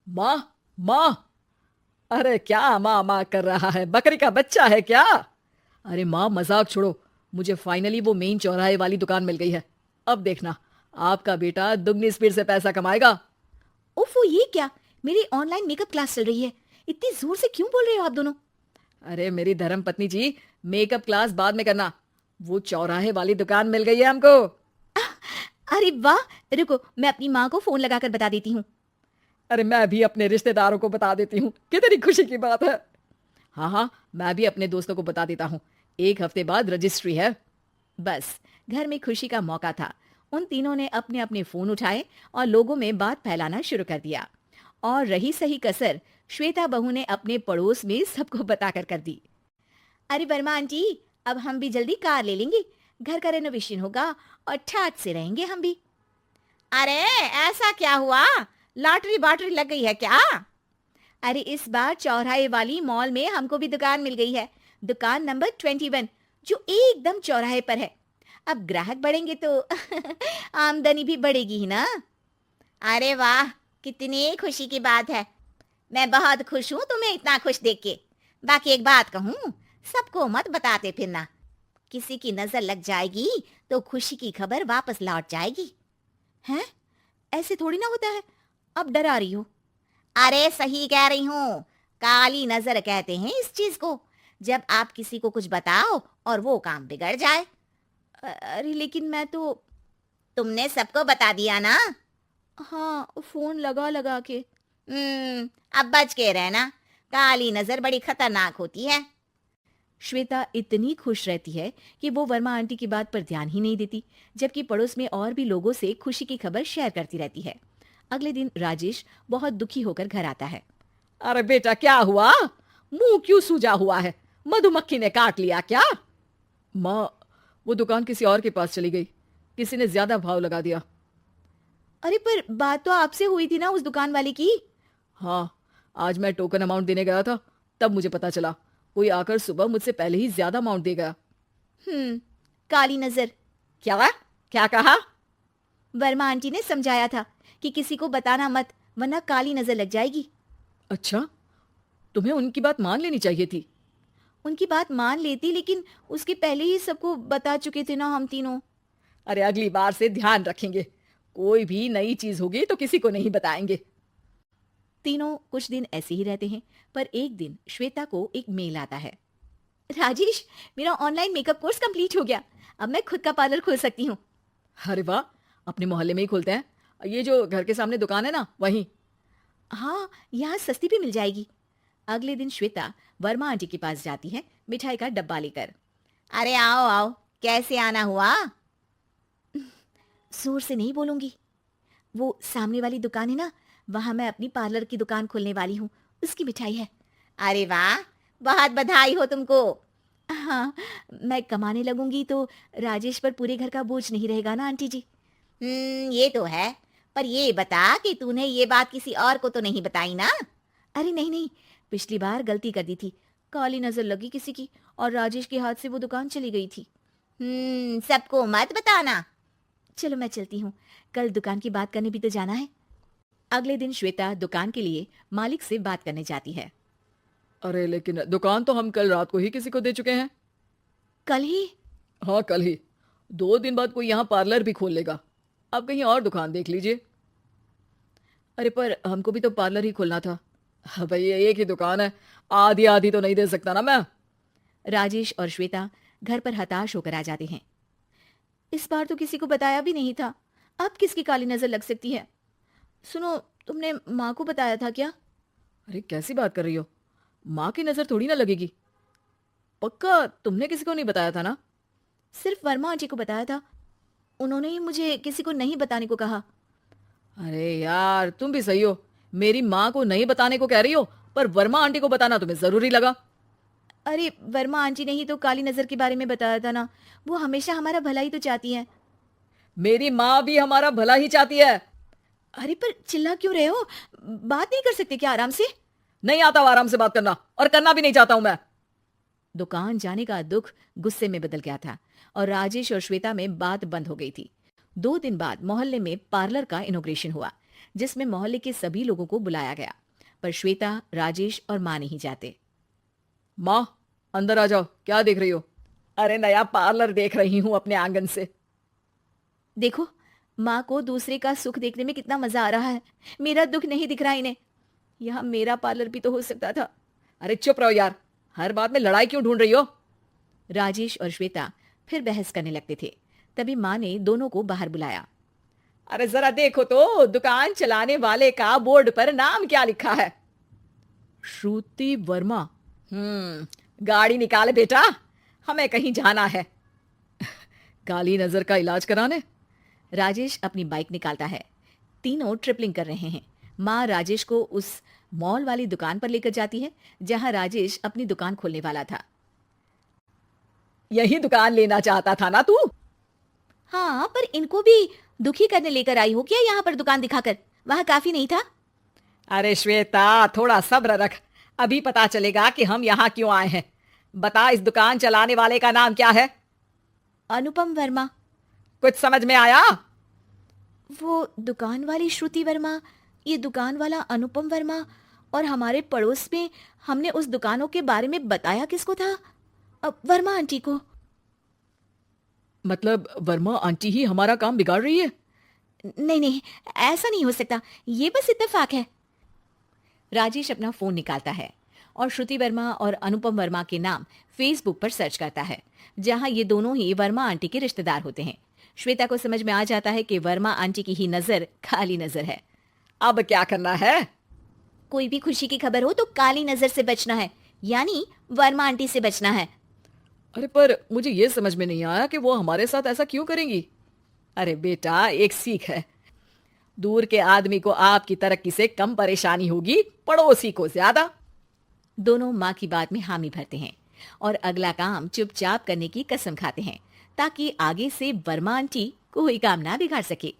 माँ, माँ। अरे क्या माँ माँ कर रहा है? बकरी का बच्चा है क्या? अरे माँ, मजाक छोड़ो। मुझे फाइनली वो मेन चौराहे वाली दुकान मिल गई है। अब देखना, आपका बेटा दुगनी स्पीड से पैसा कमाएगा। ओफो, ये क्या? मेरी ऑनलाइन मेकअप क्लास चल रही है। इतनी जोर से क्यों बोल रहे हो आप दोनों? अरे मेरी धर्म पत्नी जी, मेकअप क्लास बाद में करना। वो चौराहे वाली दुकान मिल गई है हमको। अरे वाह! रुको, मैं अपनी माँ को फोन लगाकर बता देती हूँ। अरे मैं भी अपने रिश्तेदारों को बता देती हूँ, कितनी खुशी की बात है। हाँ हाँ, मैं भी अपने दोस्तों को बता देता हूँ। 1 हफ्ते बाद रजिस्ट्री है। बस, घर में खुशी का मौका था। उन तीनों ने अपने अपने फोन उठाए और लोगों में बात फैलाना शुरू कर दिया। और रही सही कसर श्वेता बहू ने अपने पड़ोस में सबको बताकर कर दी। अरे वर्मा आंटी, अब हम भी जल्दी कार ले लेंगे। घर का रेनोवेशन होगा और ठाट से रहेंगे हम भी। अरे, ऐसा क्या हुआ? लॉटरी बाटरी लग गई है क्या? अरे, इस बार चौराहे वाली मॉल में हमको भी दुकान मिल गई है। दुकान नंबर 21, जो एकदम चौराहे पर है। अब ग्राहक बढ़ेंगे तो आमदनी भी बढ़ेगी ही ना। अरे वाह, कितनी खुशी की बात है। मैं बहुत खुश हूँ तुम्हें इतना खुश देख के। बाकी एक बात कहूँ, सबको मत बताते फिरना। किसी की नजर लग जाएगी तो खुशी की खबर वापस लौट जाएगी। हैं? ऐसे थोड़ी ना होता है। अब डरा रही हो? अरे सही कह रही हूँ। काली नजर कहते हैं इस चीज को, जब आप किसी को कुछ बताओ और वो काम बिगड़ जाए। अरे लेकिन मैं तो। तुमने सबको बता दिया ना? हाँ, फोन लगा लगा के। अब बच के रहना। काली नजर बड़ी खतरनाक होती है। श्वेता इतनी खुश रहती है कि वो वर्मा आंटी की बात पर ध्यान ही नहीं देती, जबकि पड़ोस में और भी लोगों से खुशी की खबर शेयर करती रहती है। अगले दिन राजेश बहुत दुखी होकर घर आता है। अरे बेटा, क्या हुआ? मुंह क्यों सूजा हुआ है? मधुमक्खी ने काट लिया क्या? माँ, वो दुकान किसी और के पास चली गई। किसी ने ज्यादा भाव लगा दिया। अरे पर बात तो आपसे हुई थी ना उस दुकान वाले की। हाँ, आज मैं टोकन अमाउंट देने गया था, तब मुझे पता चला। कोई आकर सुबह मुझसे पहले ही ज्यादा अमाउंट दे गया। काली नजर। क्या? क्या कहा? वर्मा आंटी ने समझाया था कि किसी को बताना मत, वरना काली नजर लग जाएगी। अच्छा, तुम्हें उनकी बात मान लेनी चाहिए थी। उनकी बात मान लेती, लेकिन उसके पहले ही सबको बता चुके थे ना हम तीनों। अरे अगली बार से ध्यान रखेंगे। कोई भी नई चीज होगी तो किसी को नहीं बताएंगे। तीनों कुछ दिन ऐसे ही रहते हैं, पर एक दिन श्वेता को एक मेल आता है। राजेश, मेरा ऑनलाइन मेकअप कोर्स कंप्लीट हो गया। अब मैं खुद का पार्लर खोल सकती हूँ। अरे वाह, अपने मोहल्ले में ही खोलते हैं। ये जो घर के सामने दुकान है ना, वहीं। हाँ, यहाँ सस्ती भी मिल जाएगी। अगले दिन श्वेता वर्मा आंटी के पास जाती है, मिठाई का डब्बा लेकर। अरे आओ आओ, कैसे आना हुआ? जोर से नहीं बोलूंगी। वो सामने वाली दुकान है ना, वहां मैं अपनी पार्लर की दुकान खोलने वाली हूँ। उसकी मिठाई है। अरे वाह, बहुत बधाई हो तुमको। हाँ, मैं कमाने लगूंगी तो राजेश पर पूरे घर का बोझ नहीं रहेगा ना आंटी जी। ये तो है। पर ये बता कि तूने ये बात किसी और को तो नहीं बताई ना? अरे नहीं नहीं, पिछली बार गलती कर दी थी। काली नजर लगी किसी की और राजेश के हाथ से वो दुकान चली गई थी। सबको मत बताना। चलो मैं चलती हूँ, कल दुकान की बात करने भी तो जाना है। अगले दिन श्वेता दुकान के लिए मालिक से बात करने जाती है। अरे लेकिन दुकान तो हम कल रात को ही किसी को दे चुके हैं। कल ही? हाँ, कल ही। 2 दिन बाद कोई यहाँ पार्लर भी खोल लेगा। आप कहीं और दुकान देख लीजिए। अरे पर हमको भी तो पार्लर ही खोलना था। हाँ भाई, ये एक ही दुकान है। आधी आधी तो नहीं दे सकता ना मैं। राजेश और श्वेता घर पर हताश होकर आ जाते हैं। इस बार तो किसी को बताया भी नहीं था। अब किसकी काली नजर लग सकती है? सुनो, तुमने माँ को बताया था क्या? अरे कैसी बात कर रही हो? माँ की नजर थोड़ी ना लगेगी। पक्का तुमने किसी को नहीं बताया था ना? सिर्फ वर्मा आंटी को बताया था। उन्होंने ही मुझे किसी को नहीं बताने को कहा। अरे यार, तुम भी सही हो। मेरी माँ को नहीं बताने को कह रही हो, पर वर्मा आंटी को बताना तुम्हें जरूरी लगा। अरे, वर्मा आंटी ने ही तो काली नजर के बारे में बताया था ना। वो हमेशा हमारा भला ही तो चाहती हैं। मेरी माँ भी हमारा भला ही चाहती है। अरे पर चिल्ला क्यों रहे हो? बात नहीं कर सकते क्या आराम से? नहीं आता वो आराम से बात करना, और करना भी नहीं चाहता हूं मैं। दुकान जाने का दुख गुस्से में बदल गया था और राजेश और श्वेता में बात बंद हो गई थी। 2 दिन बाद मोहल्ले में पार्लर का इनोग्रेशन हुआ, जिसमें मोहल्ले के सभी लोगों को बुलाया गया, पर श्वेता, राजेश और माँ नहीं जाते। माँ, अंदर आ जाओ, क्या देख रही हो? अरे नया पार्लर देख रही हूँ अपने आंगन से। देखो, माँ को दूसरे का सुख देखने में कितना मजा आ रहा है। मेरा दुख नहीं दिख रहा इन्हें। यहाँ मेरा पार्लर भी तो हो सकता था। अरे चुप रहो यार, हर बात में लड़ाई क्यों ढूंढ रही हो? राजेश और श्वेता फिर बहस करने लगते थे। तभी माँ ने दोनों को बाहर बुलाया। अरे जरा देखो तो, दुकान चलाने वाले का बोर्ड पर नाम क्या लिखा है? श्रुति वर्मा। गाड़ी निकाले बेटा, हमें कहीं जाना है। काली नजर का इलाज कराने। राजेश अपनी बाइक निकालता है। तीनों ट्रिपलिंग कर रहे हैं। माँ राजेश को उस मॉल वाली दुकान पर लेकर जाती है जहां राजेश अपनी दुकान खोलने वाला था। यही दुकान लेना चाहता था ना तू? हाँ, पर इनको भी दुखी करने लेकर आई हो क्या यहाँ पर दुकान दिखाकर? वहाँ काफी नहीं था? अरे श्वेता, थोड़ा सब्र रख, अभी पता चलेगा कि हम यहाँ क्यों आए हैं। बता, इस दुकान चलाने वाले का नाम क्या है? अनुपम वर्मा। कुछ समझ में आया? वो दुकान वाली श्रुति वर्मा, ये दुकान वाला अनुपम वर्मा, और हमारे पड़ोस में हमने उस दुकानों के बारे में बताया किसको था? वर्मा आंटी को। मतलब वर्मा आंटी ही हमारा काम बिगाड़ रही है? नहीं नहीं, ऐसा नहीं हो सकता, ये बस इत्तेफाक है। राजेश अपना फोन निकालता है और श्रुति वर्मा और अनुपम वर्मा के नाम फेसबुक पर सर्च करता है, जहां ये दोनों ही वर्मा आंटी के रिश्तेदार होते हैं। श्वेता को समझ में आ जाता है कि वर्मा आंटी की ही नजर काली नजर है। अब क्या करना है? कोई भी खुशी की खबर हो तो काली नजर से बचना है, यानी वर्मा आंटी से बचना है। अरे पर मुझे ये समझ में नहीं आया कि वो हमारे साथ ऐसा क्यों करेंगी। अरे बेटा, एक सीख है, दूर के आदमी को आपकी तरक्की से कम परेशानी होगी, पड़ोसी को ज्यादा। दोनों माँ की बात में हामी भरते हैं और अगला काम चुपचाप करने की कसम खाते हैं, ताकि आगे से वर्मा आंटी कोई काम ना बिगाड़ सके।